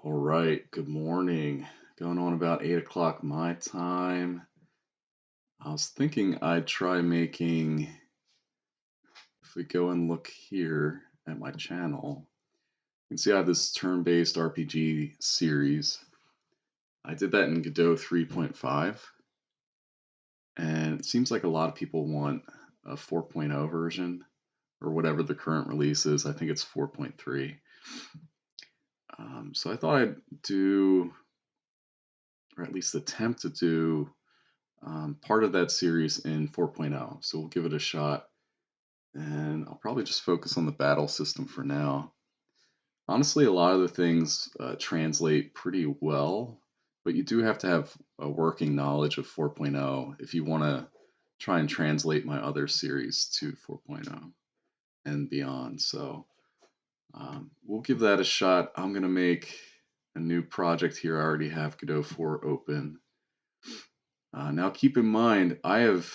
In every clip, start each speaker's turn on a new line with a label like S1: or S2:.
S1: All right, good morning. Going on about 8 o'clock my time. I was thinking I'd try making, if we go and look here at my channel, you can see I have this turn-based RPG series. I did that in Godot 3.5, and it seems like a lot of people want a 4.0 version, or whatever the current release is. I think it's 4.3. So I thought I'd do, or at least attempt to do, part of that series in 4.0. So we'll give it a shot, and I'll probably just focus on the battle system for now. Honestly, a lot of the things translate pretty well, but you do have to have a working knowledge of 4.0 if you want to try and translate my other series to 4.0 and beyond. So we'll give that a shot. I'm going to make a new project here. I already have Godot 4 open. Now keep in mind, I have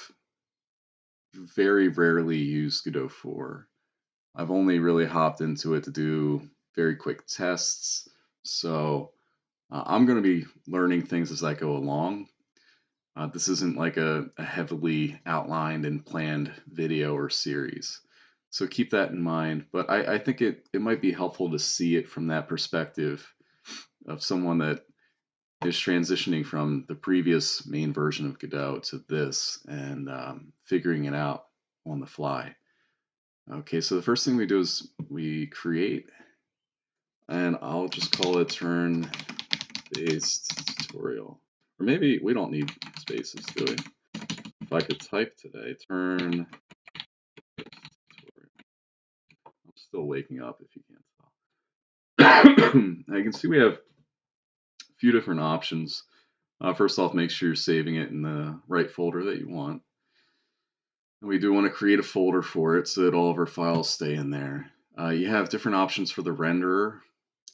S1: very rarely used Godot 4. I've only really hopped into it to do very quick tests. So I'm going to be learning things as I go along. This isn't like a heavily outlined and planned video or series. So keep that in mind. But I think it might be helpful to see it from that perspective of someone that is transitioning from the previous main version of Godot to this and figuring it out on the fly. Okay, so the first thing we do is we create, and I'll just call it turn-based tutorial. Or maybe we don't need spaces, do we? If I could type today, turn-based tutorial. I'm still waking up if you can't tell. Now you can see we have a few different options. First off, make sure you're saving it in the right folder that you want. And we do want to create a folder for it so that all of our files stay in there. You have different options for the renderer.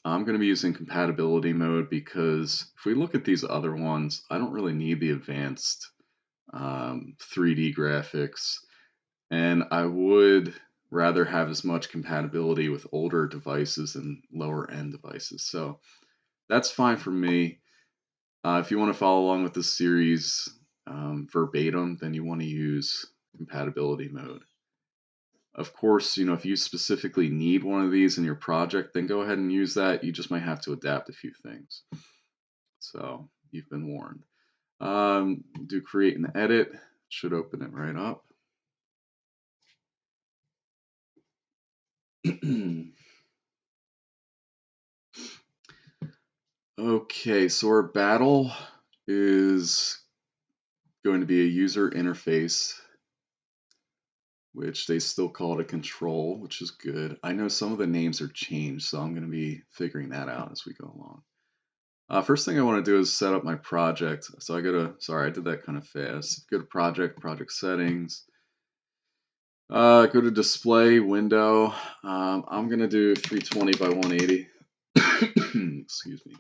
S1: I'm going to be using compatibility mode because if we look at these other ones, I don't really need the advanced 3D graphics. And I would rather have as much compatibility with older devices and lower end devices. So that's fine for me. If you want to follow along with this series verbatim, then you want to use compatibility mode. Of course, if you specifically need one of these in your project, then go ahead and use that. You just might have to adapt a few things. So you've been warned. Do create and edit. Should open it right up. Okay, so our battle is going to be a user interface, which they still call it a control, which is good. I know some of the names are changed, so I'm going to be figuring that out as we go along. First thing I want to do is set up my project. So I go to, sorry, I did that kind of fast. Go to project settings. Go to display window. I'm going to do 320 by 180. Excuse me.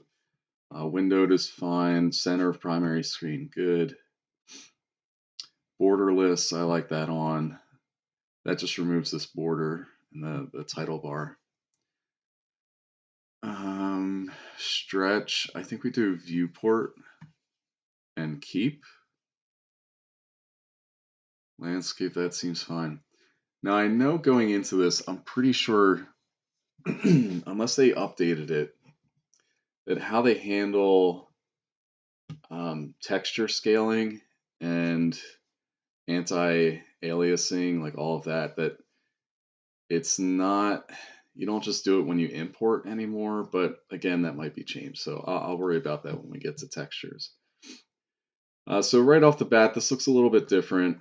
S1: Windowed is fine. Center of primary screen, good. Borderless, I like that on. That just removes this border in the title bar. Stretch, I think we do viewport and keep. Landscape, that seems fine. Now I know going into this, I'm pretty sure, unless they updated it, that how they handle texture scaling and anti-aliasing, like all of that, that it's not, you don't just do it when you import anymore, but again, that might be changed. So I'll worry about that when we get to textures. So right off the bat, this looks a little bit different.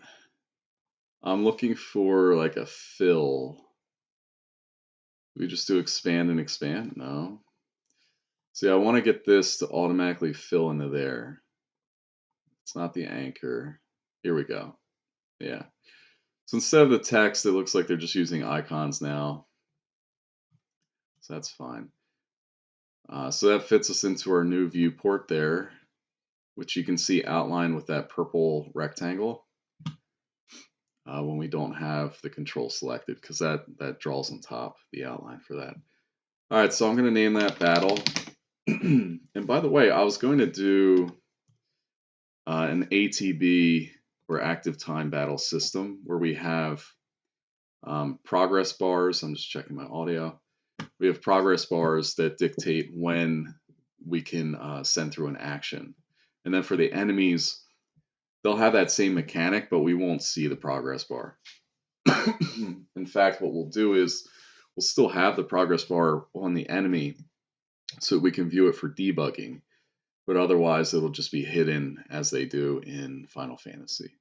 S1: I'm looking for like a fill. We just do expand and expand? No. See, I want to get this to automatically fill into there. It's not the anchor. Here we go. Yeah. So instead of the text, it looks like they're just using icons now. So that's fine. So that fits us into our new viewport there, which you can see outlined with that purple rectangle when we don't have the control selected, because that draws on top the outline for that. All right, so I'm going to name that battle. And by the way, I was going to do an ATB or active time battle system where we have progress bars. I'm just checking my audio. We have progress bars that dictate when we can send through an action. And then for the enemies, they'll have that same mechanic, but we won't see the progress bar. In fact, what we'll do is we'll still have the progress bar on the enemy so we can view it for debugging, but otherwise it'll just be hidden as they do in Final Fantasy.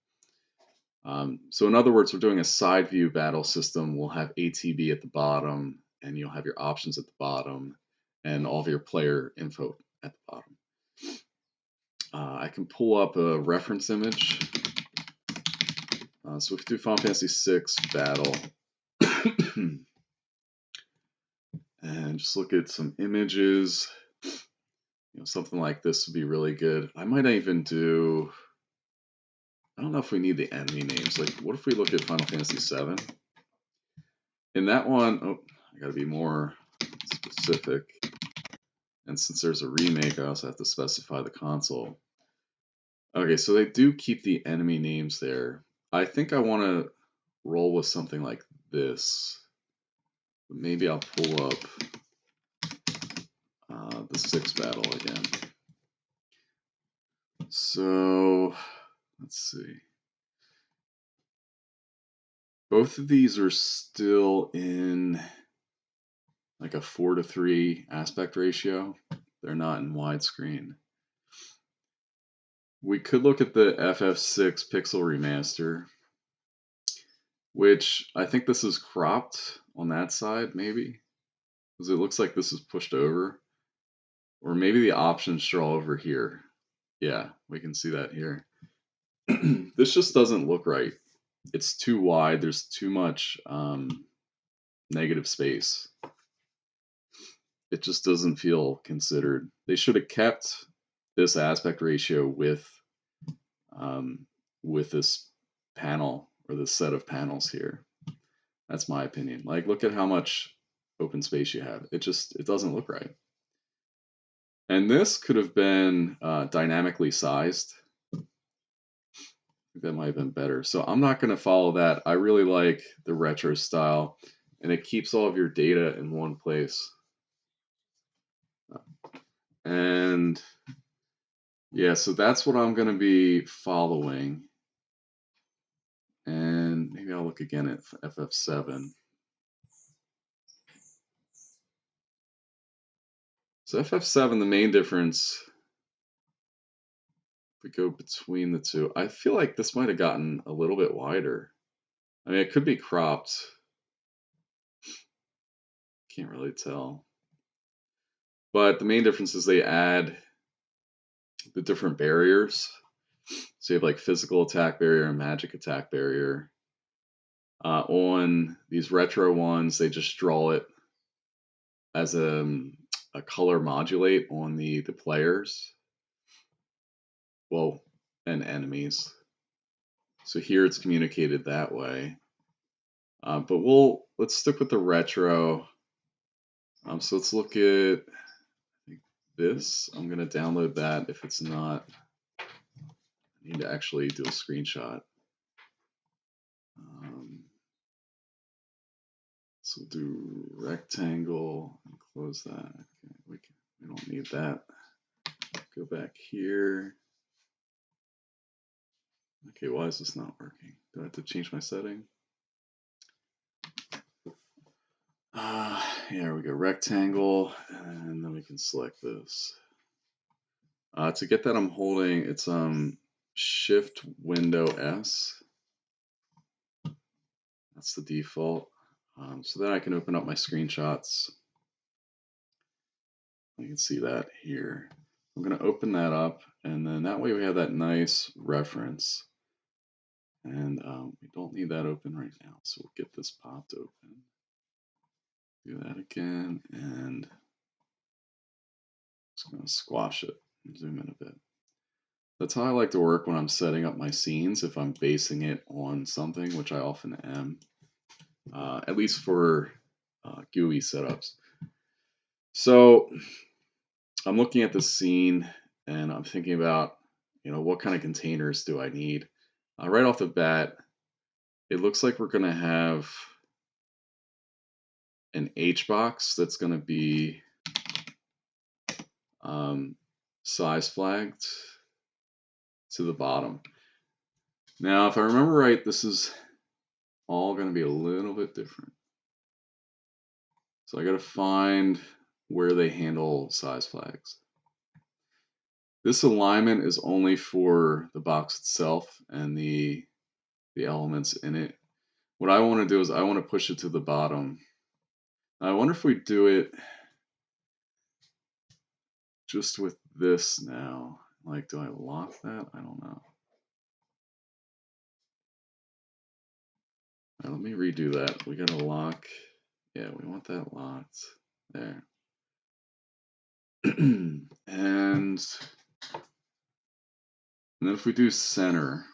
S1: So in other words, we're doing a side view battle system. We'll have ATB at the bottom, and you'll have your options at the bottom, and all of your player info at the bottom. I can pull up a reference image. So if we do Final Fantasy VI battle, and just look at some images, something like this would be really good. I might even do, I don't know if we need the enemy names. Like, what if we look at Final Fantasy VII? In that one, oh, I gotta be more specific. And since there's a remake, I also have to specify the console. Okay, so they do keep the enemy names there. I think I want to roll with something like this. Maybe I'll pull up the 6 battle again. So, let's see. Both of these are still in like a 4:3 aspect ratio. They're not in widescreen. We could look at the FF6 Pixel Remaster, which I think this is cropped on that side, maybe, because it looks like this is pushed over. Or maybe the options show over here. Yeah, we can see that here. This just doesn't look right. It's too wide. There's too much negative space. It just doesn't feel considered. They should have kept this aspect ratio with this panel or this set of panels here. That's my opinion. Like, look at how much open space you have. It doesn't look right. And this could have been dynamically sized. I think that might have been better. So I'm not going to follow that. I really like the retro style, and it keeps all of your data in one place. And yeah, so that's what I'm going to be following. And maybe I'll look again at FF7. So FF7, the main difference, if we go between the two, I feel like this might have gotten a little bit wider. I mean, it could be cropped. Can't really tell. But the main difference is they add the different barriers. So you have like physical attack barrier and magic attack barrier. On these retro ones, they just draw it as a color modulate on the players. Well, and enemies. So here it's communicated that way. But let's stick with the retro. So let's look at this. I'm going to download that if it's not. I need to actually do a screenshot. So we'll do rectangle and close that. Okay, we don't need that. Go back here. Okay, why is this not working? Do I have to change my setting? Here we go, rectangle, and then we can select this. To get that, I'm holding, it's Shift Window S. That's the default. So then I can open up my screenshots. You can see that here. I'm going to open that up, and then that way we have that nice reference. And we don't need that open right now, so we'll get this popped open. Do that again, and just going to squash it and zoom in a bit. That's how I like to work when I'm setting up my scenes, if I'm basing it on something, which I often am, at least for GUI setups. So I'm looking at the scene and I'm thinking about, what kind of containers do I need? Right off the bat, it looks like we're going to have an H box that's going to be um, size flagged to the bottom. Now, if I remember right, this is all going to be a little bit different. So I got to find where they handle size flags. This alignment is only for the box itself and the elements in it. What I want to do is I want to push it to the bottom. I wonder if we do it just with this now. Like, do I lock that? I don't know. Right, let me redo that. We got to lock. Yeah, we want that locked. There. and then if we do center,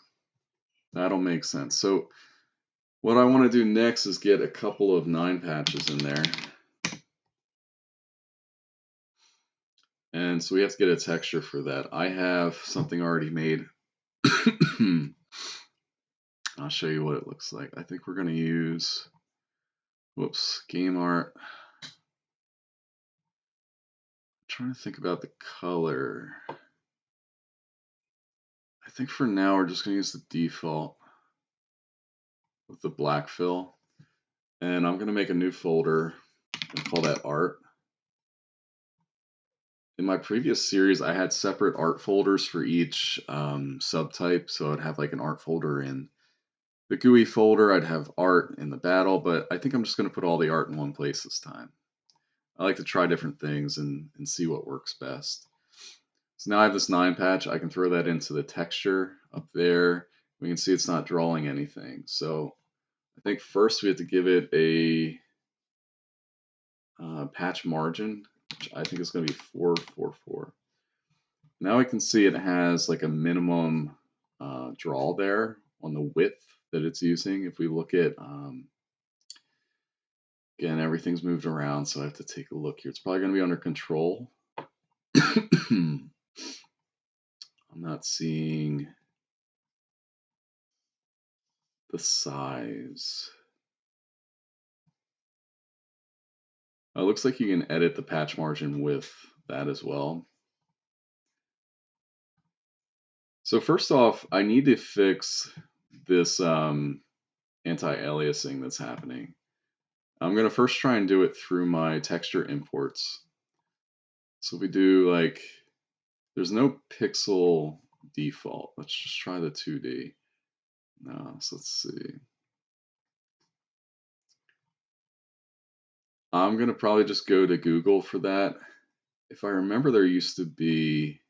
S1: that'll make sense. So what I want to do next is get a couple of 9 patches in there. And so we have to get a texture for that. I have something already made. I'll show you what it looks like. I think we're going to use, game art. I'm trying to think about the color. I think for now we're just going to use the default with the black fill. And I'm going to make a new folder and call that art. In my previous series, I had separate art folders for each subtype. So I'd have like an art folder in the GUI folder, I'd have art in the battle, but I think I'm just going to put all the art in one place this time. I like to try different things and see what works best. So now I have this 9 patch. I can throw that into the texture up there. We can see it's not drawing anything. So I think first we have to give it a patch margin, which I think is going to be 444. Now I can see it has like a minimum draw there on the width that it's using. If we look at, again, everything's moved around, so I have to take a look here. It's probably going to be under control. I'm not seeing the size. It looks like you can edit the patch margin with that as well. So first off, I need to fix this anti-aliasing that's happening. I'm going to first try and do it through my texture imports. So if we do like, there's no pixel default. Let's just try the 2D. No, so let's see. I'm going to probably just go to Google for that. If I remember, there used to be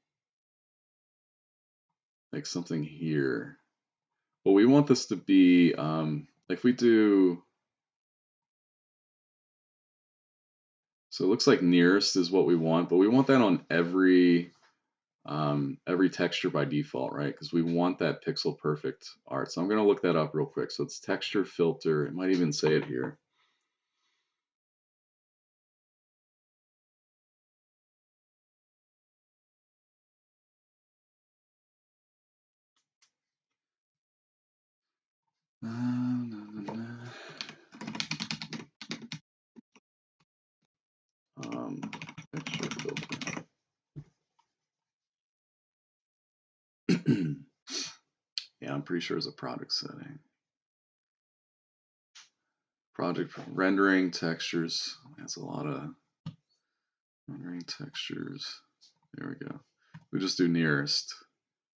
S1: like something here. Well, we want this to be, like if we do, so it looks like nearest is what we want, but we want that on every texture by default, right? Because we want that pixel perfect art. So I'm going to look that up real quick. So it's texture filter. It might even say it here. Texture filter. Yeah, I'm pretty sure it's a project setting. Project rendering textures. That's a lot of rendering textures. There we go. We just do nearest.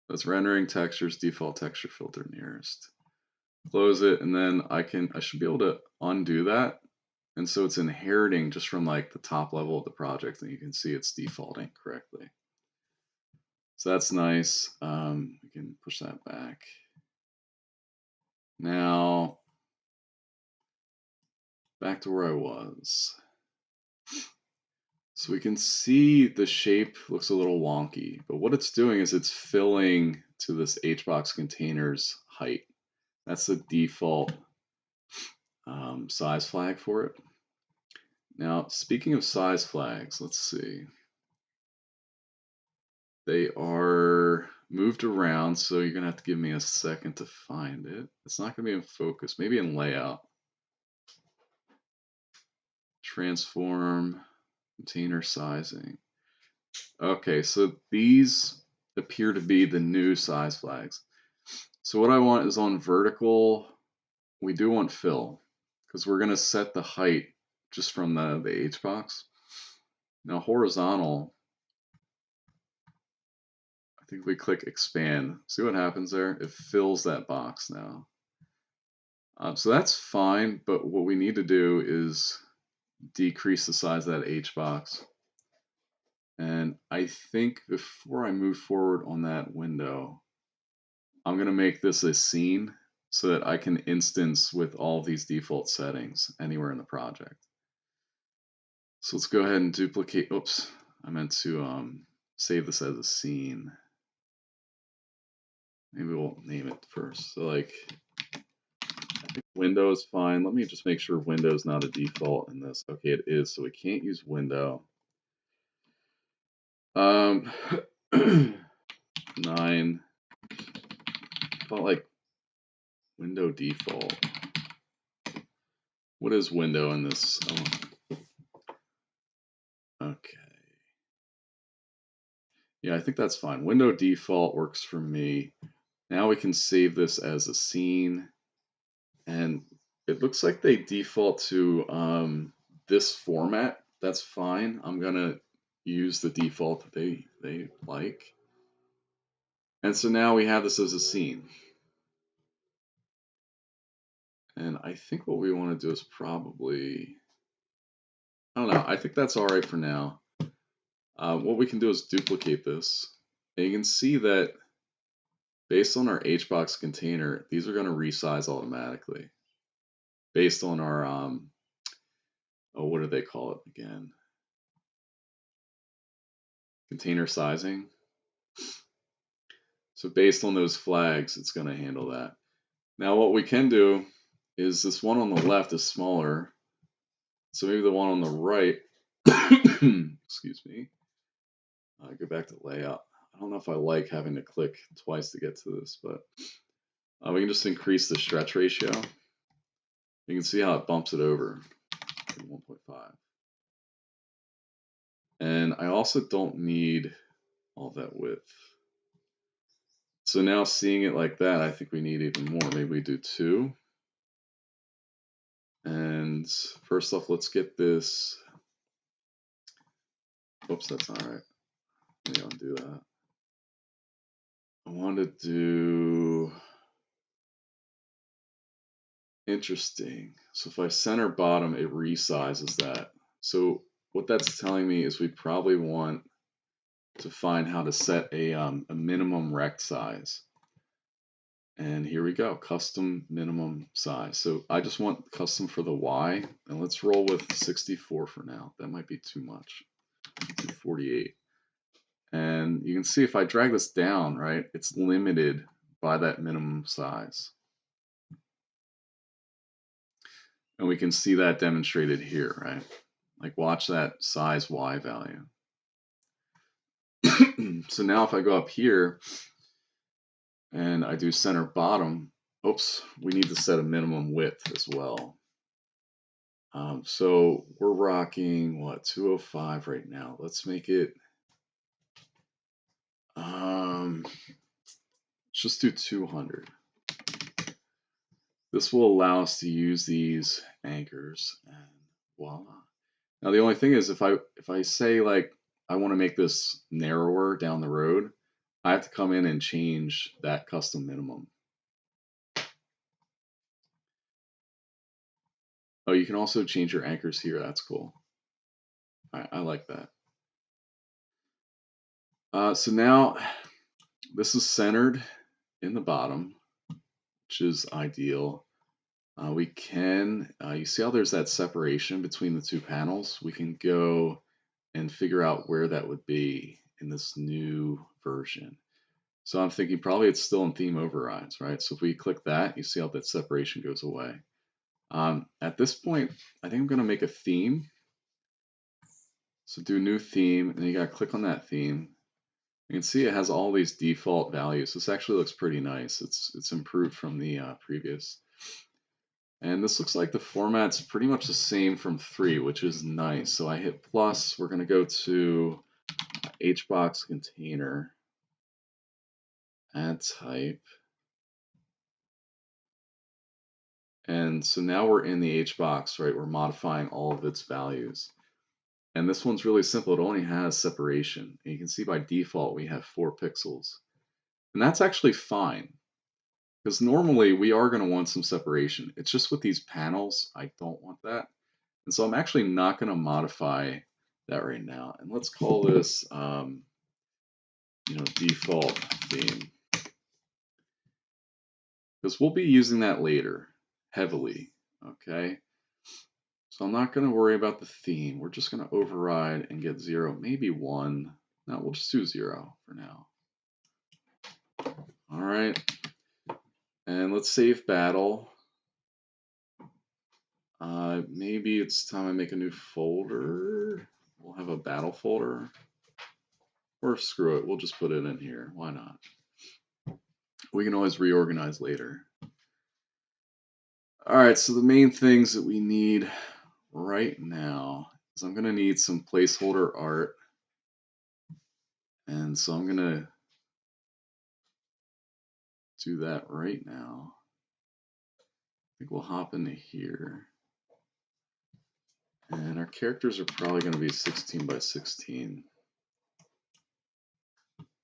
S1: That's rendering textures, default texture filter nearest. Close it, and then I should be able to undo that. And so it's inheriting just from like the top level of the project, and you can see it's defaulting correctly. So that's nice. We can push that back. Now, back to where I was. So we can see the shape looks a little wonky, but what it's doing is it's filling to this HBox container's height. That's the default size flag for it. Now, speaking of size flags, let's see. They are moved around, so you're gonna have to give me a second to find it. It's not gonna be in focus, maybe in layout. Transform, container sizing. Okay, so these appear to be the new size flags. So what I want is on vertical, we do want fill, because we're gonna set the height just from the H box. Now horizontal, I think we click expand. See what happens there? It fills that box now. So that's fine, but what we need to do is decrease the size of that H box. And I think before I move forward on that window, I'm going to make this a scene so that I can instance with all these default settings anywhere in the project. So let's go ahead and duplicate. Oops, I meant to save this as a scene. Maybe we'll name it first. So like, I think window is fine. Let me just make sure window is not a default in this. Okay, it is. So we can't use window. 9. Felt like window default. What is window in this? Oh. Okay. Yeah, I think that's fine. Window default works for me. Now we can save this as a scene. And it looks like they default to this format. That's fine. I'm going to use the default that they like. And so now we have this as a scene. And I think what we want to do is probably, I don't know, I think that's all right for now. What we can do is duplicate this. And you can see that based on our HBox container, these are going to resize automatically. Based on our, oh, what do they call it again? Container sizing. So based on those flags, it's going to handle that. Now what we can do is this one on the left is smaller. So maybe the one on the right, excuse me, go back to layout. I don't know if I like having to click twice to get to this, but we can just increase the stretch ratio. You can see how it bumps it over to 1.5. And I also don't need all that width. So now seeing it like that, I think we need even more. Maybe we do 2. And first off, let's get this. Oops, that's not right. Maybe I'll do that. I want to do interesting. So if I center bottom, it resizes that. So what that's telling me is we probably want to find how to set a minimum rect size. And here we go, custom minimum size. So I just want custom for the Y, and let's roll with 64 for now. That might be too much. 48. And you can see if I drag this down, right, it's limited by that minimum size. And we can see that demonstrated here, right? Like watch that size Y value. So now if I go up here and I do center bottom, oops, we need to set a minimum width as well. So we're rocking what, 205 right now. Let's make it, let's just do 200. This will allow us to use these anchors, and voila. Now the only thing is if I say like I want to make this narrower down the road, I have to come in and change that custom minimum. Oh, you can also change your anchors here. That's cool. I like that. So now this is centered in the bottom, which is ideal. We can, you see how there's that separation between the two panels? We can go and figure out where that would be in this new version. So I'm thinking probably it's still in theme overrides, right? So if we click that, you see how that separation goes away. At this point, I think I'm going to make a theme. So do new theme, and you got to click on that theme. You can see it has all these default values. This actually looks pretty nice. It's improved from the previous. And this looks like the format's pretty much the same from 3, which is nice. So I hit plus. We're going to go to HBox container, add type. And so now we're in the HBox, right? We're modifying all of its values. And this one's really simple. It only has separation. And you can see by default we have 4 pixels. And that's actually fine. Because normally we are going to want some separation. It's just with these panels, I don't want that. And so I'm actually not going to modify that right now. And let's call this, default theme. Because we'll be using that later, heavily, okay? So I'm not going to worry about the theme. We're just going to override and get 0, maybe 1. No, we'll just do 0 for now. All right. And let's save battle. Maybe it's time I make a new folder. We'll have a battle folder. Or screw it, we'll just put it in here. Why not? We can always reorganize later. All right, so the main things that we need right now is I'm going to need some placeholder art. And so I'm going to do that right now. I think we'll hop into here. And our characters are probably going to be 16 by 16.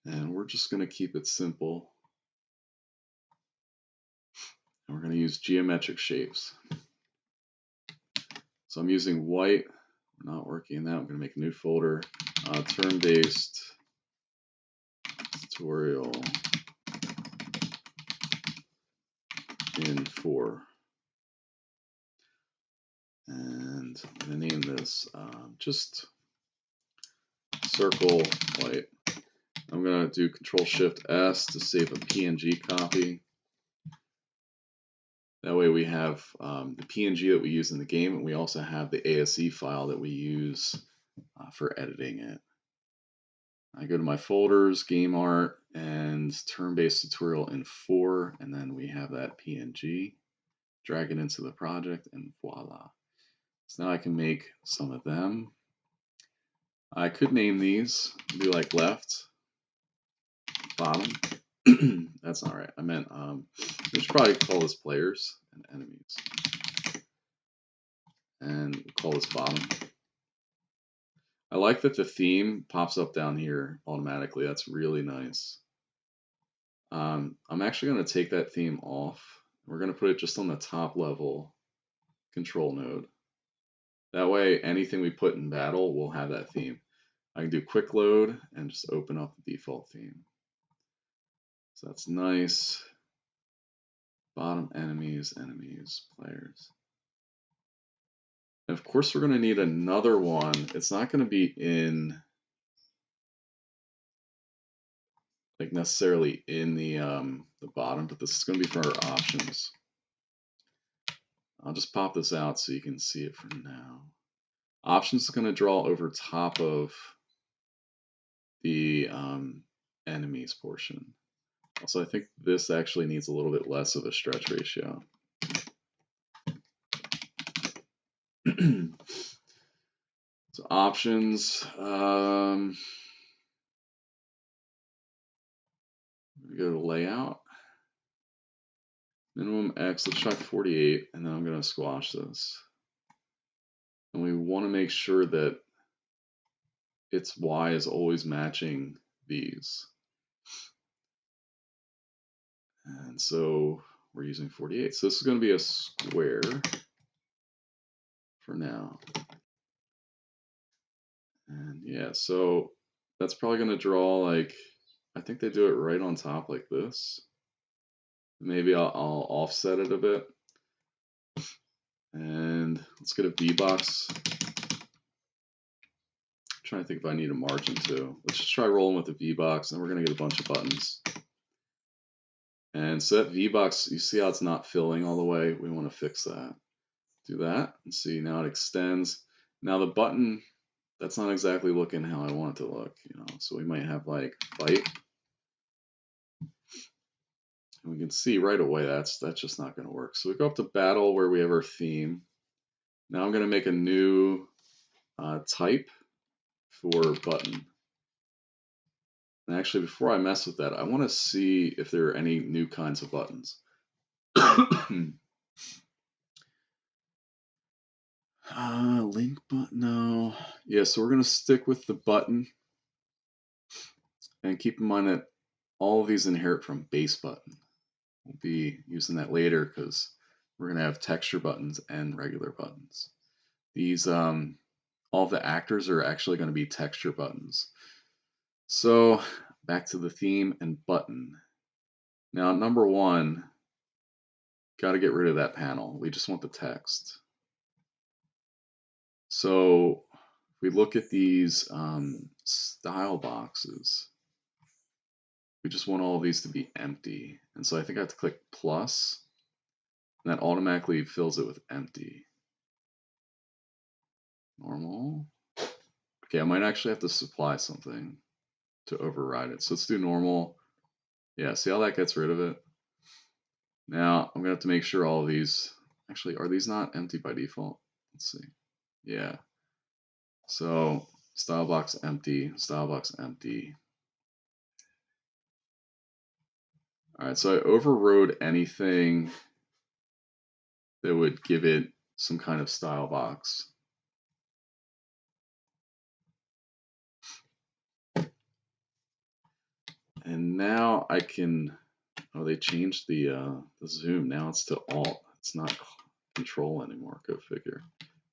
S1: And we're just going to keep it simple. And we're going to use geometric shapes. So I'm using white. We're not working in that. I'm going to make a new folder. Turn-based tutorial in 4. And I'm going to name this just circle white. I'm going to do Control-Shift-S to save a PNG copy. That way we have the PNG that we use in the game, and we also have the ASE file that we use for editing it. I go to my folders, game art, and turn-based tutorial in 4, and then we have that PNG. Drag it into the project, and voila. So now I can make some of them. I could name these, do like left, bottom. That's not right. I meant, we should probably call this players and enemies. And we'll call this bottom. I like that the theme pops up down here automatically. That's really nice. I'm actually going to take that theme off. We're going to put it just on the top level control node. That way, anything we put in battle will have that theme. I can do quick load and just open up the default theme. So that's nice. Bottom enemies, enemies, players. And of course, we're going to need another one. It's not going to be in, like necessarily in the bottom, but this is going to be for our options. I'll just pop this out so you can see it for now. Options is going to draw over top of the enemies portion. Also, I think this actually needs a little bit less of a stretch ratio. So options, we go to layout, minimum X, let's try 48, and then I'm going to squash this. And we want to make sure that its Y is always matching these. And so we're using 48. So this is going to be a square for now. And yeah, so that's probably going to draw like, I think they do it right on top like this. Maybe I'll offset it a bit. And let's get a V-box. I'm trying to think if I need a margin too. Let's just try rolling with the V-box, and we're going to get a bunch of buttons. And so that V-box, you see how it's not filling all the way? We want to fix that. Do that, and see now it extends. Now the button that's not exactly looking how I want it to look, you know. So we might have like fight. And we can see right away that's just not going to work. So we go up to battle where we have our theme. Now I'm going to make a new type for button. And actually, before I mess with that, I want to see if there are any new kinds of buttons. Link button, no. Yeah, so we're going to stick with the button. And keep in mind that all of these inherit from base button. We'll be using that later because we're going to have texture buttons and regular buttons. These, all the actors are actually going to be texture buttons. So back to the theme and button. Now, number one, got to get rid of that panel. We just want the text. So if we look at these style boxes, we just want all of these to be empty. And so I think I have to click plus, and that automatically fills it with empty. Normal. Okay, I might actually have to supply something to override it. So let's do normal. Yeah, see how that gets rid of it? Now I'm gonna have to make sure all of these, actually, are these not empty by default? Let's see. Yeah. So style box empty, style box empty. All right, so I overrode anything that would give it some kind of style box. And now I can, oh, they changed the zoom. Now it's to alt. It's not control anymore. Go figure.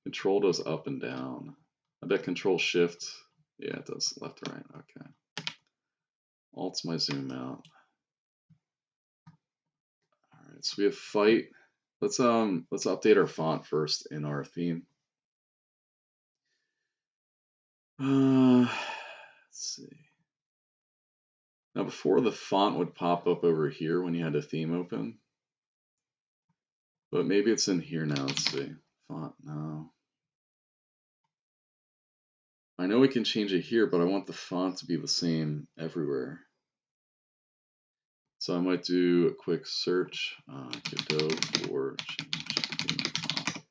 S1: Control does up and down. I bet control shift. Yeah, it does left to right. Okay. Alt's my zoom out. All right, so we have fight. Let's update our font first in our theme. Let's see. Now before the font would pop up over here when you had a theme open. But maybe it's in here now. Let's see. Font, no. I know we can change it here, but I want the font to be the same everywhere. So I might do a quick search, Godot for change font.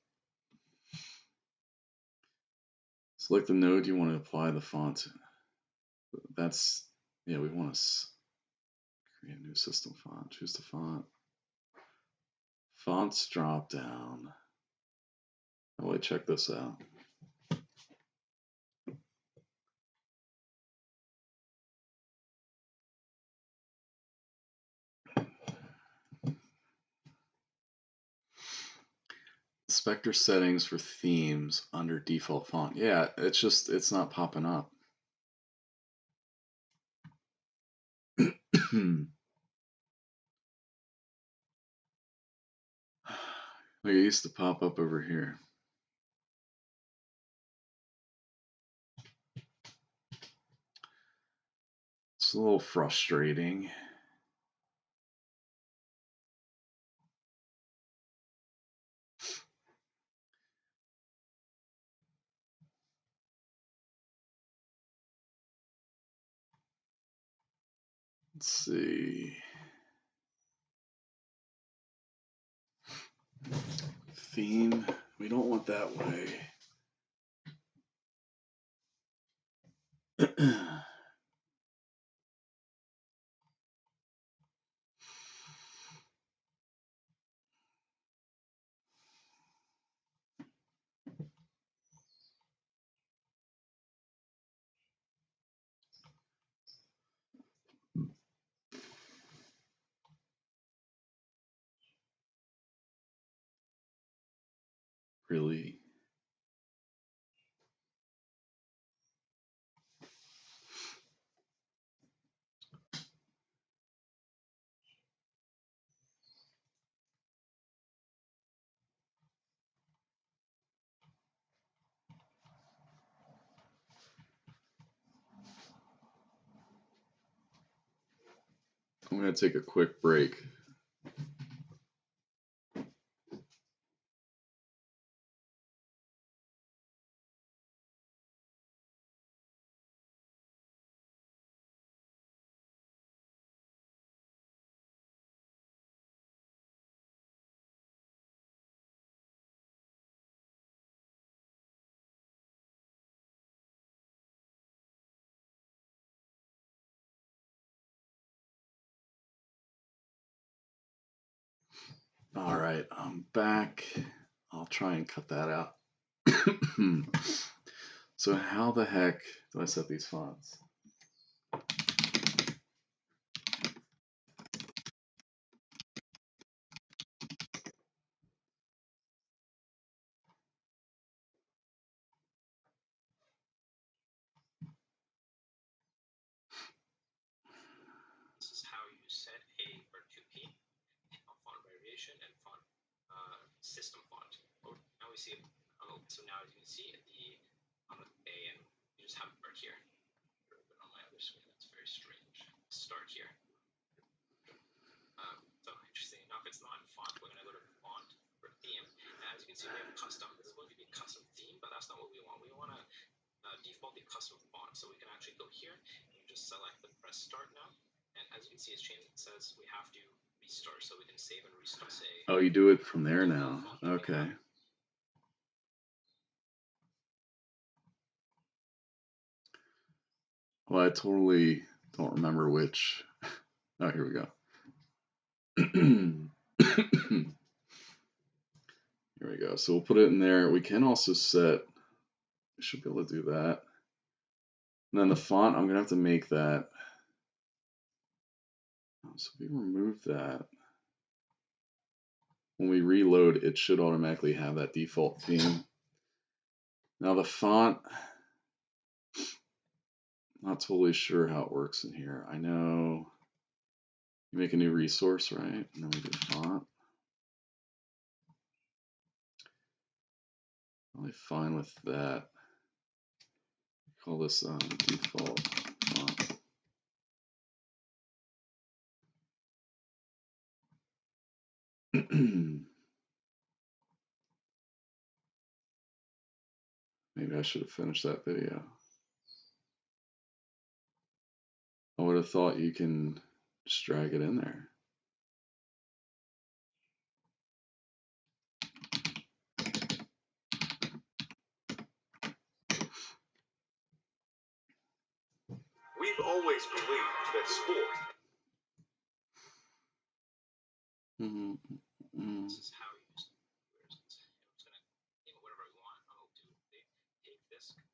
S1: Select the node you want to apply the font to. That's, yeah, we want to create a new system font. Choose the font. Fonts drop down. How will I check this out? Spectre settings for themes under default font. Yeah, it's not popping up. Like it used to pop up over here. It's a little frustrating. Let's see. Theme. We don't want that way. Really? I'm going to take a quick break. All right, I'm back. I'll try and cut that out. So how the heck do I set these fonts?
S2: This is how you set a or 2P font variation and font system font. Now we see it. So now as you can see the on the A, and you just have it right here. But on my other screen, that's very strange. Start here. So interesting enough, it's not in font. We're gonna go to font for theme. And as you can see, we have custom. This is going to be custom theme, but that's not what we want. We want to default the custom font. So we can actually go here and just select the press start now. And as you can see, it's changed. It says we have to restart, so we can save and restart.
S1: Oh, you do it from there now. Okay. Well, I totally don't remember which. Oh, here we go. Here we go. So we'll put it in there. We can also set, we should be able to do that. And then the font, I'm going to have to make that. So we remove that. When we reload, it should automatically have that default theme. Now the font, not totally sure how it works in here. I know you make a new resource, right? And then we do font. Probably fine with that. Call this default font. Maybe I should have finished that video. I would have thought you can just drag it in there.
S2: We've always believed that sport. This is how you use it's gonna name it whatever you want. I'll do take this, and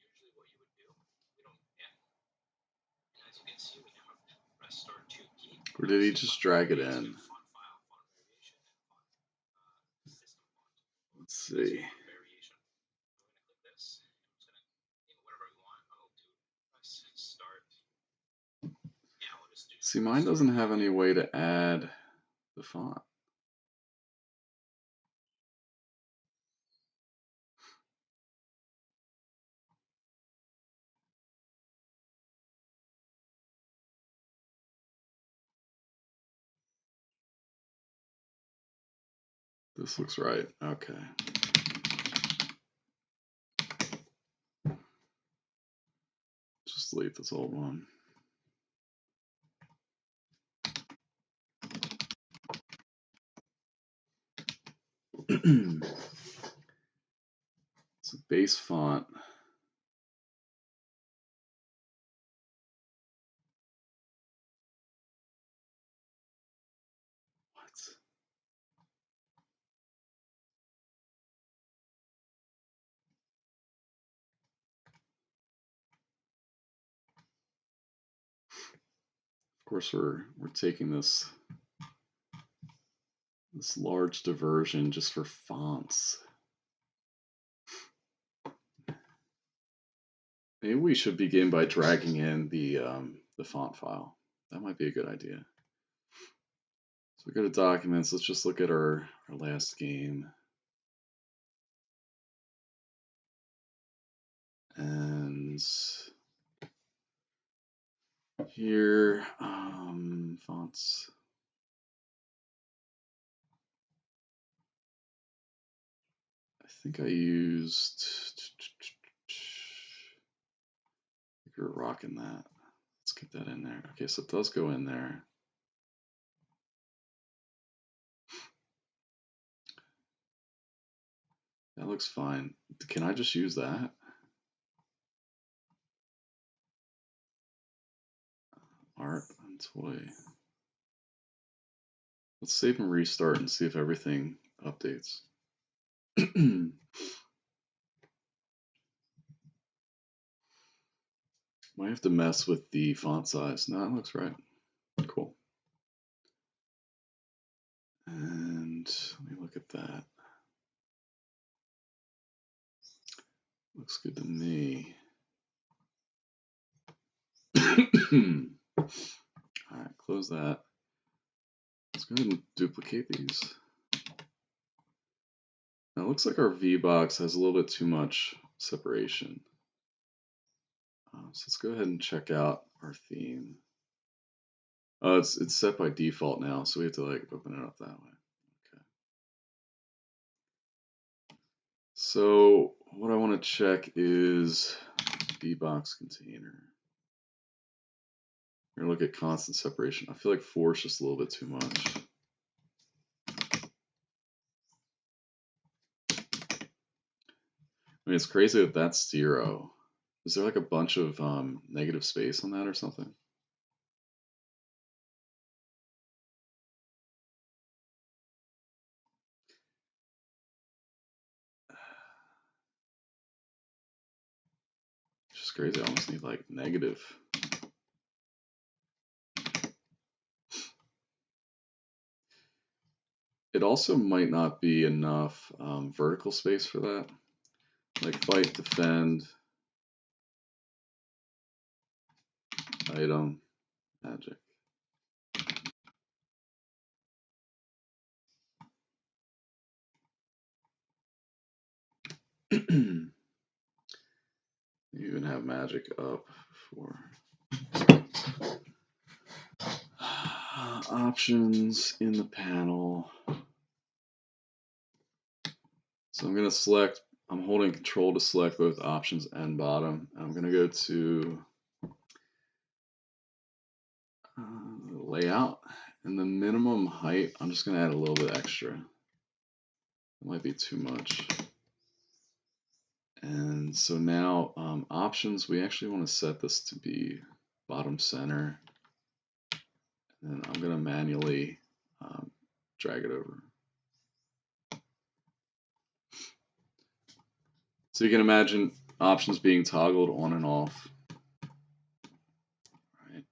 S2: usually what you would do, we don't and as you can see, we now have press start 2P.
S1: Or did he just drag it in?
S2: Font file, font variation, and font system font.
S1: Let's see. See, mine doesn't have any way to add the font. This looks right. Okay. Just delete this old one. It's a base font. What? Of course, we're taking this large diversion just for fonts. Maybe we should begin by dragging in the font file. That might be a good idea. So we go to documents. Let's just look at our last game. And here, fonts. I think I used. You're rocking that. Let's get that in there. Okay, so it does go in there. That looks fine. Can I just use that? Art and toy. Let's save and restart and see if everything updates. Might have to mess with the font size. No, it looks right. Cool. And let me look at that. Looks good to me. All right, close that. Let's go ahead and duplicate these. Now it looks like our VBox has a little bit too much separation. So let's go ahead and check out our theme. Oh, it's set by default now, so we have to like open it up that way. Okay. So what I want to check is VBox container. We're gonna look at constant separation. I feel like 4 is just a little bit too much. I mean, it's crazy that that's 0. Is there like a bunch of negative space on that or something? It's just crazy. I almost need like negative. It also might not be enough vertical space for that. Like fight, defend, item, magic. You even have magic up for options in the panel. So I'm going to select, I'm holding control to select both options and bottom. I'm going to go to layout, and the minimum height, I'm just going to add a little bit extra. It might be too much. And so now options, we actually want to set this to be bottom center. And I'm going to manually drag it over. So you can imagine options being toggled on and off. Right.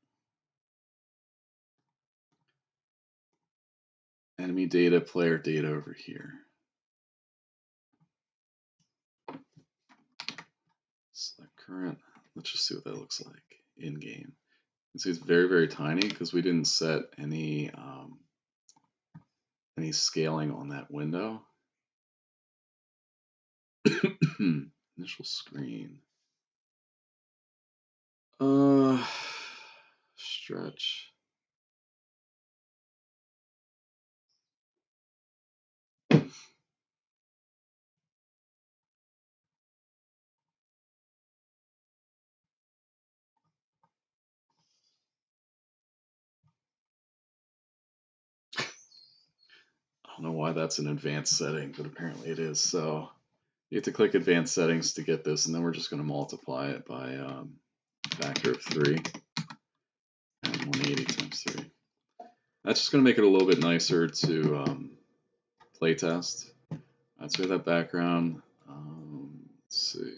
S1: Enemy data, player data over here. Select current. Let's just see what that looks like in game. You can see it's very, very tiny because we didn't set any scaling on that window. Initial screen. Stretch. I don't know why that's an advanced setting, but apparently it is. So you have to click advanced settings to get this, and then we're just going to multiply it by a factor of 3 and 180 times 3. That's just going to make it a little bit nicer to play test. All right, so we have that background. Let's see.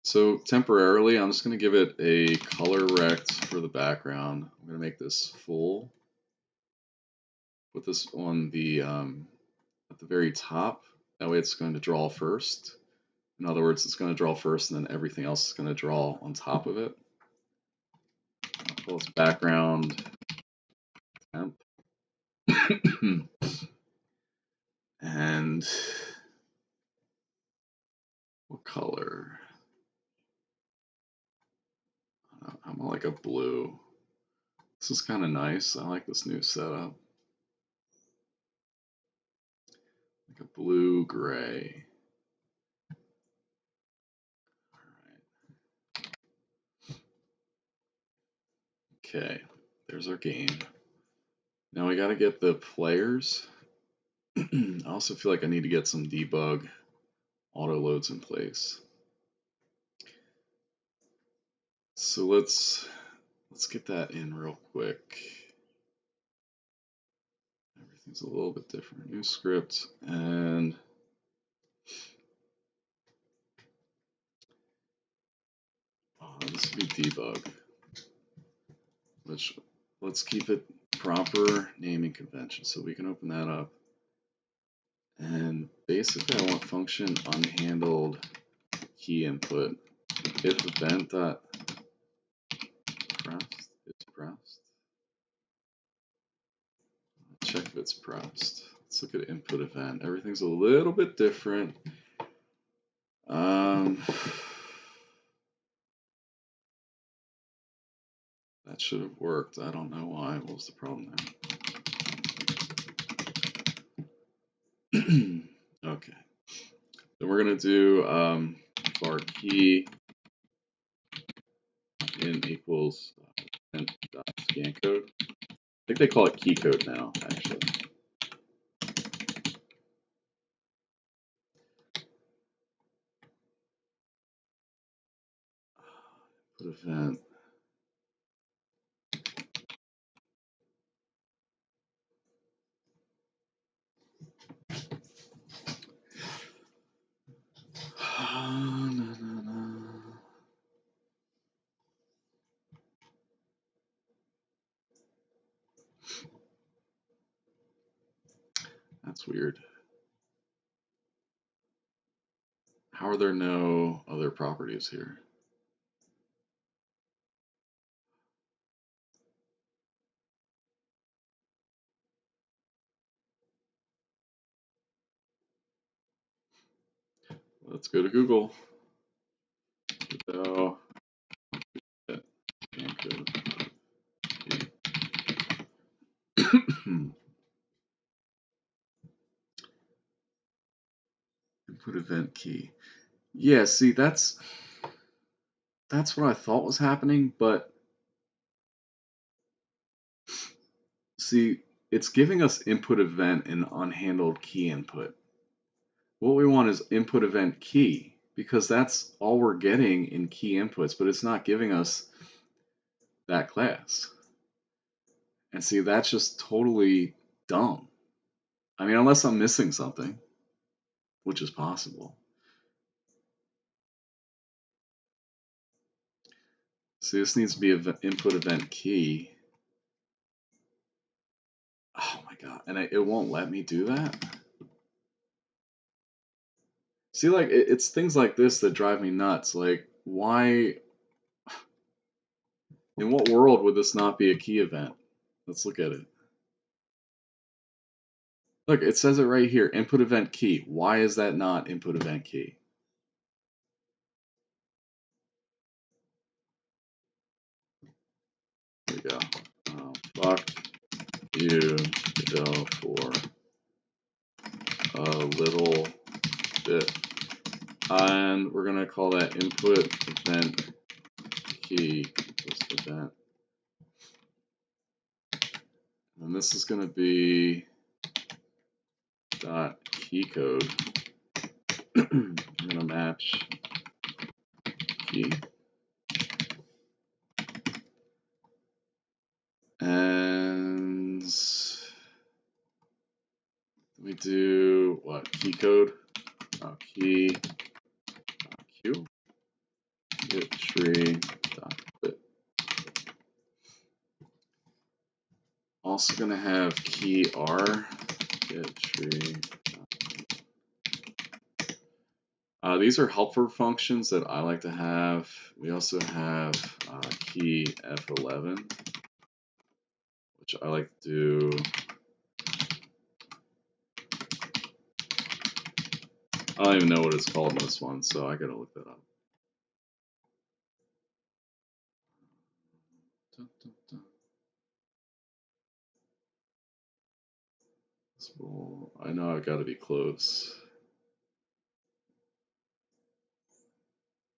S1: So temporarily, I'm just going to give it a color rect for the background. I'm going to make this full. Put this on the at the very top. That way it's going to draw first. In other words, it's going to draw first and then everything else is going to draw on top of it. I'll call this background temp. And what color? I'm like a blue. This is kind of nice. I like this new setup. Like a blue gray. Okay, there's our game. Now we got to get the players. I also feel like I need to get some debug auto loads in place. So let's get that in real quick. Seems a little bit different. New script, and this would be debug. Which, let's keep it proper naming convention, so we can open that up. And basically, I want function unhandled key input if event dot pressed is pressed. Check if it's pressed. Let's look at input event. Everything's a little bit different. That should have worked. I don't know why. What was the problem there? Okay. Then we're going to do var key in equals scan code. I think they call it key code now, actually. Put event. That's weird. How are there no other properties here? Let's go to Google. Godot. Input event key. Yeah, see, that's what I thought was happening, but see, it's giving us input event and unhandled key input. What we want is input event key, because that's all we're getting in key inputs, but it's not giving us that class. And see, that's just totally dumb. I mean, unless I'm missing something, which is possible. See, this needs to be an input event key. Oh my god, and it won't let me do that? See, like, it's things like this that drive me nuts. Like, why? In what world would this not be a key event? Let's look at it. Look, it says it right here, input event key. Why is that not input event key? There we go. Fuck you, Godot, for a little bit. And we're going to call that input event key. This event. And this is going to be dot key code. I'm going to match key. And we do what? Key code. Key q. Get tree. Bit. Also going to have key r. Get tree. These are helper functions that I like to have. We also have key F11, which I like to do. I don't even know what it's called in this one, so I gotta look that up. Dun, dun, dun. I know I've got to be close.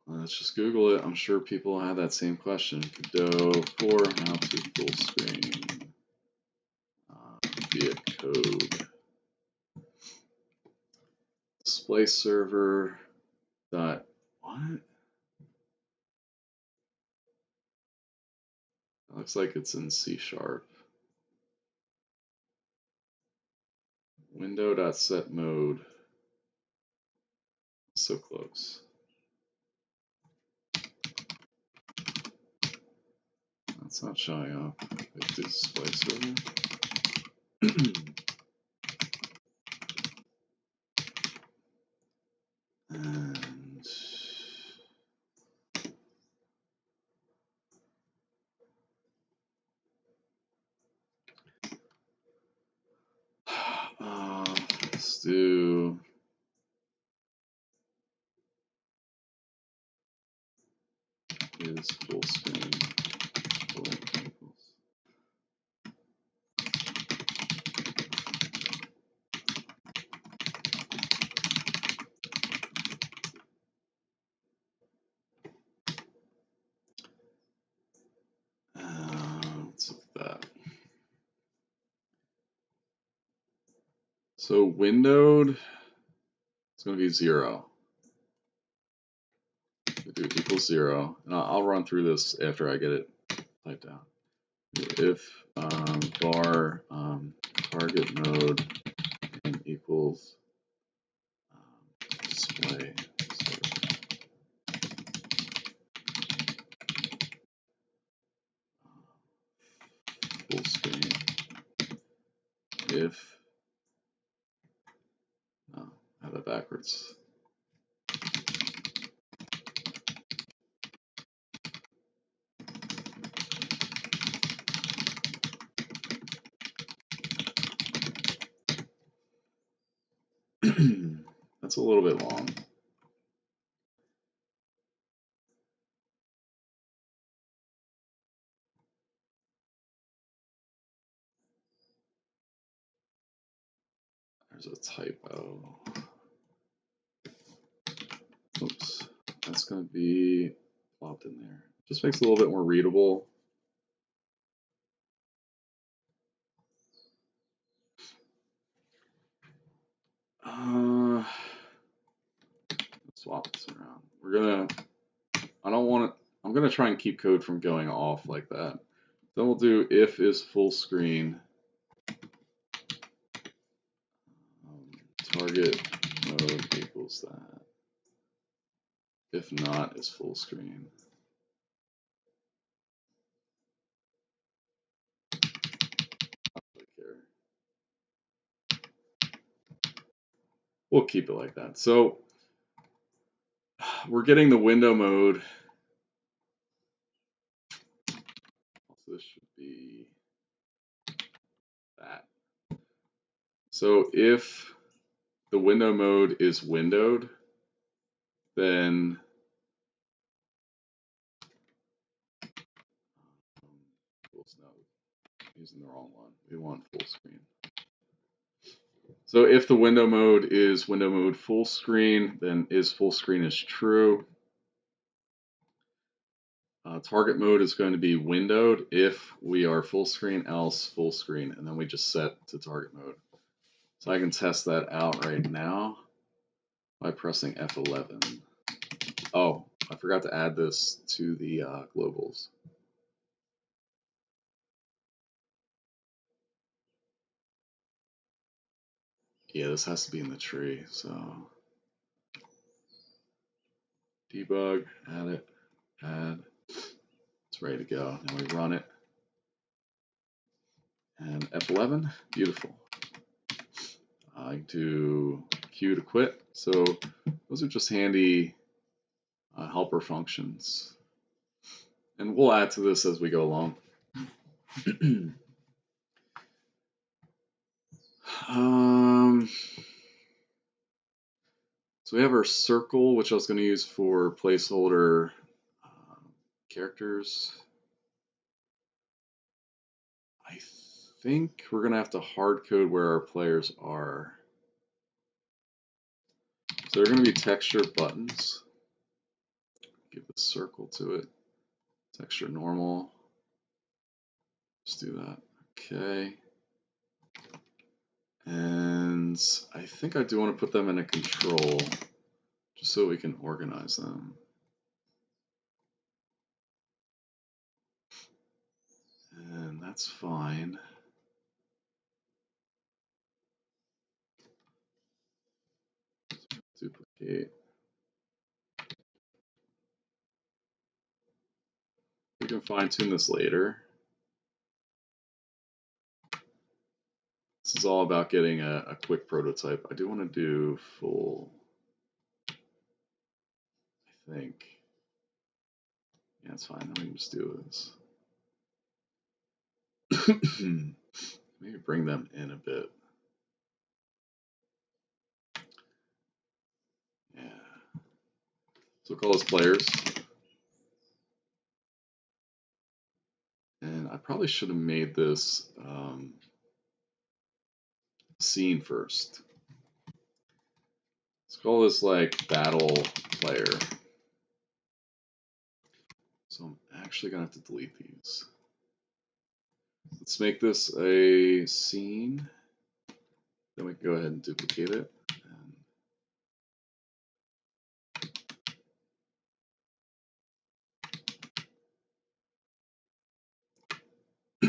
S1: Let's just Google it. I'm sure people have that same question. Godot for how to full screen via code. Display server dot what? It looks like it's in C#. Window.set mode. So close. That's not showing up. Let's do splice over. And let's do is full screen full equals. Let's look at that. So windowed, it's going to be 0. We do equals 0, and I'll run through this after I get it typed out. If var target mode and equals display full screen. If no, I have it backwards. That's a little bit long. There's a typo. Oops, that's going to be plopped in there. Just makes it a little bit more readable. Swap this around. We're gonna. I don't want to. I'm gonna try and keep code from going off like that. Then we'll do if is full screen. Target mode equals that. If not, is full screen. I don't really care. We'll keep it like that. So we're getting the window mode. So this should be that. So if the window mode is windowed, then no, using the wrong one. We want full screen. So if the window mode is window mode full screen, then is full screen is true. Target mode is going to be windowed if we are full screen, else full screen, and then we just set to target mode. So I can test that out right now by pressing F11. Oh, I forgot to add this to the globals. Yeah, this has to be in the tree, so debug, add it, add, it's ready to go. Now we run it. And F11, beautiful. I do Q to quit. So those are just handy helper functions. And we'll add to this as we go along. So we have our circle, which I was going to use for placeholder characters. I think we're going to have to hard code where our players are. So they're going to be texture buttons. Give a circle to it. Texture normal. Let's do that. Okay. And I think I do want to put them in a control just so we can organize them. And that's fine. Gate. We can fine tune this later. This is all about getting a quick prototype. I do want to do full, I think. Yeah, it's fine. Let me just do this. Maybe bring them in a bit. Yeah. So we'll call this players. And I probably should have made this scene first. Let's call this like battle player. So I'm actually gonna have to delete these. Let's make this a scene. Then we can go ahead and duplicate it.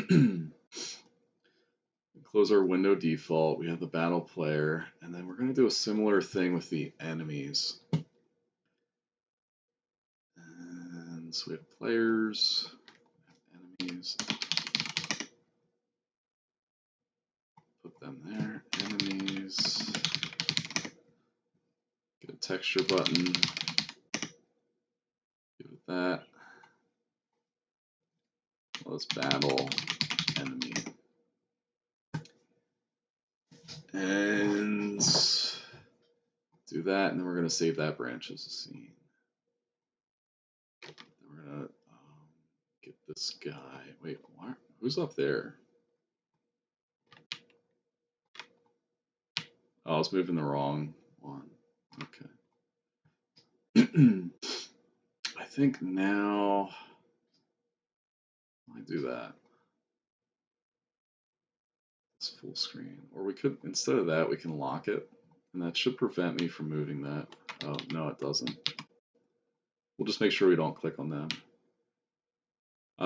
S1: And close our window default. We have the battle player, and then we're going to do a similar thing with the enemies. And so we have players, enemies. Put them there. Enemies. Get a texture button. Give it that. Let's battle enemy. And do that, and then we're going to save that branch as a scene. Then we're going to get this guy. Wait, what? Who's up there? Oh, I was moving the wrong one. Okay. I think now I do that. It's full screen. Or we could, instead of that, we can lock it. And that should prevent me from moving that. Oh, no, it doesn't. We'll just make sure we don't click on them.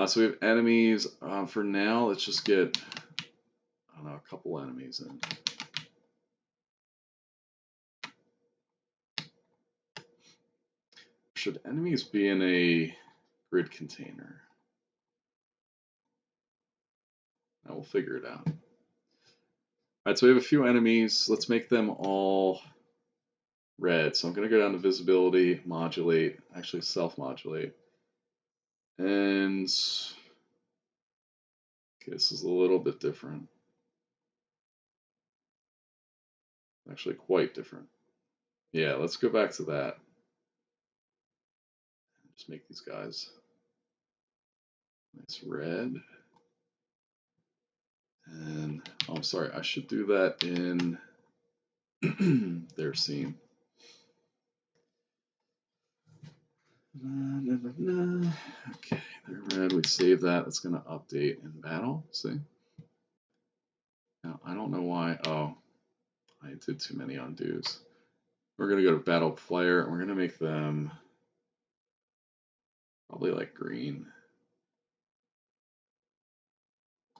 S1: So we have enemies. For now, let's just get, I don't know, a couple enemies in. Should enemies be in a grid container? Now we'll figure it out. All right, so we have a few enemies. Let's make them all red. So I'm going to go down to visibility, modulate, actually self-modulate. And okay, this is a little bit different. Actually, quite different. Yeah, let's go back to that. Just make these guys nice red. And oh, I'm sorry, I should do that in their scene. Okay, they're red. We save that. It's going to update in battle. See? Now, I don't know why. Oh, I did too many undos. We're going to go to battle player, and we're going to make them probably like green.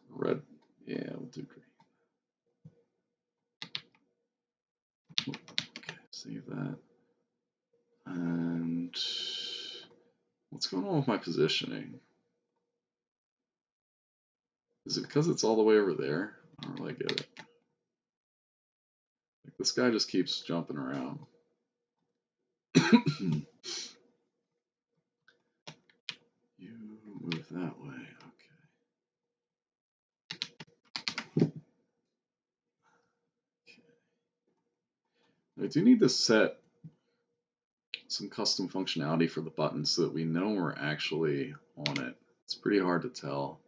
S1: Red. Yeah, we'll do green. Okay, save that. And what's going on with my positioning? Is it because it's all the way over there? I don't really get it. Like, this guy just keeps jumping around. You move that way. Okay. I do need to set some custom functionality for the button so that we know we're actually on it. It's pretty hard to tell.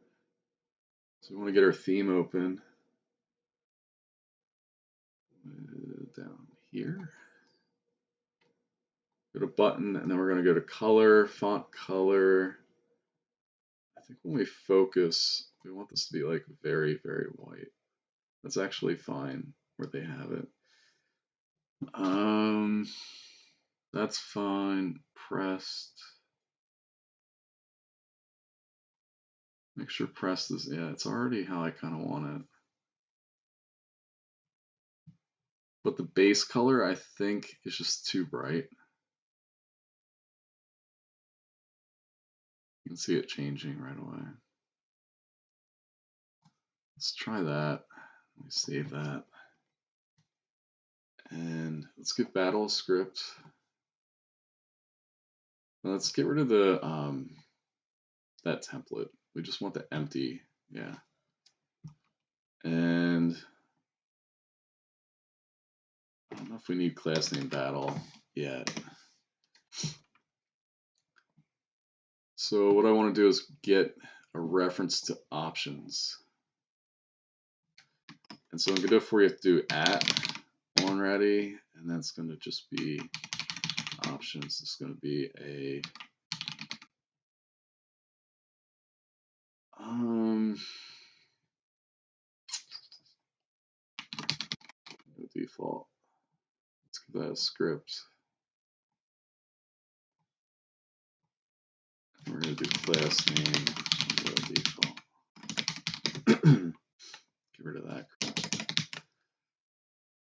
S1: So we want to get our theme open. Down here. Go to button, and then we're going to go to color, font color. I think when we focus, we want this to be like very, very white. That's actually fine where they have it. That's fine. Pressed. Make sure pressed is, yeah, it's already how I kind of want it. but the base color I think is just too bright. You can see it changing right away. Let's try that. Let me save that. And let's get battle script. Now let's get rid of the that template. We just want the empty, yeah. And I don't know if we need class name battle yet. So what I want to do is get a reference to options. And so in Godot 4 you have to do @onReady, and that's going to just be options. It's going to be a default. Let's give that a script. And we're going to do class name default. Get rid of that.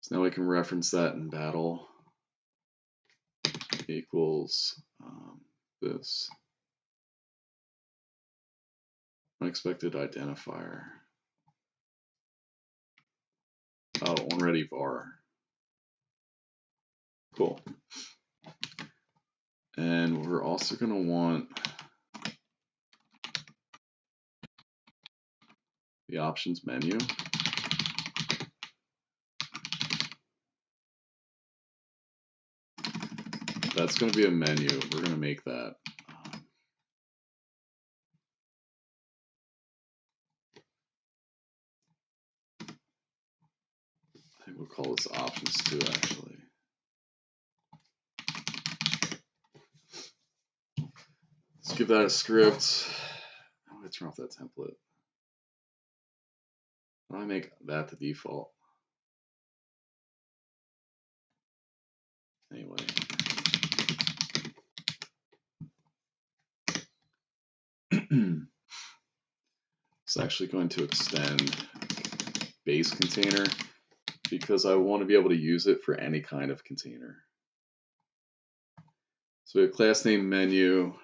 S1: So now we can reference that in battle equals this unexpected identifier. Oh, onReady var. Cool. And we're also going to want the options menu. That's going to be a menu. We're going to make that. I think we'll call this options too, actually. Let's give that a script. I'm going to turn off that template. Why don't I make that the default? Anyway. It's actually going to extend base container because I want to be able to use it for any kind of container. So we have class name menu.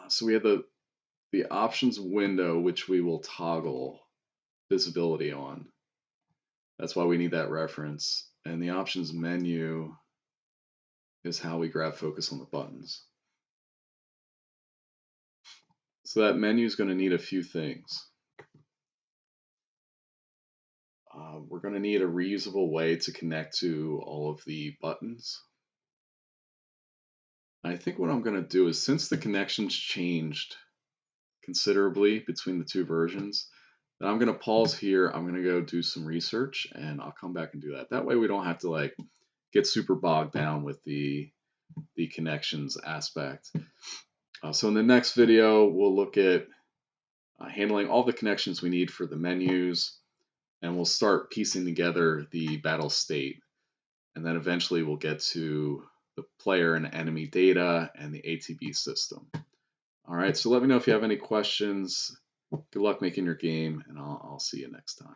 S1: So we have the options window, which we will toggle visibility on. That's why we need that reference. And the options menu is how we grab focus on the buttons. So that menu is going to need a few things. We're going to need a reusable way to connect to all of the buttons. I think what I'm going to do is, since the connections changed considerably between the two versions, then I'm going to pause here. I'm going to go do some research and I'll come back and do that. That way we don't have to like get super bogged down with the connections aspect. So in the next video, we'll look at handling all the connections we need for the menus, and we'll start piecing together the battle state. And then eventually we'll get to the player and enemy data and the ATB system. All right, so let me know if you have any questions. Good luck making your game, and I'll see you next time.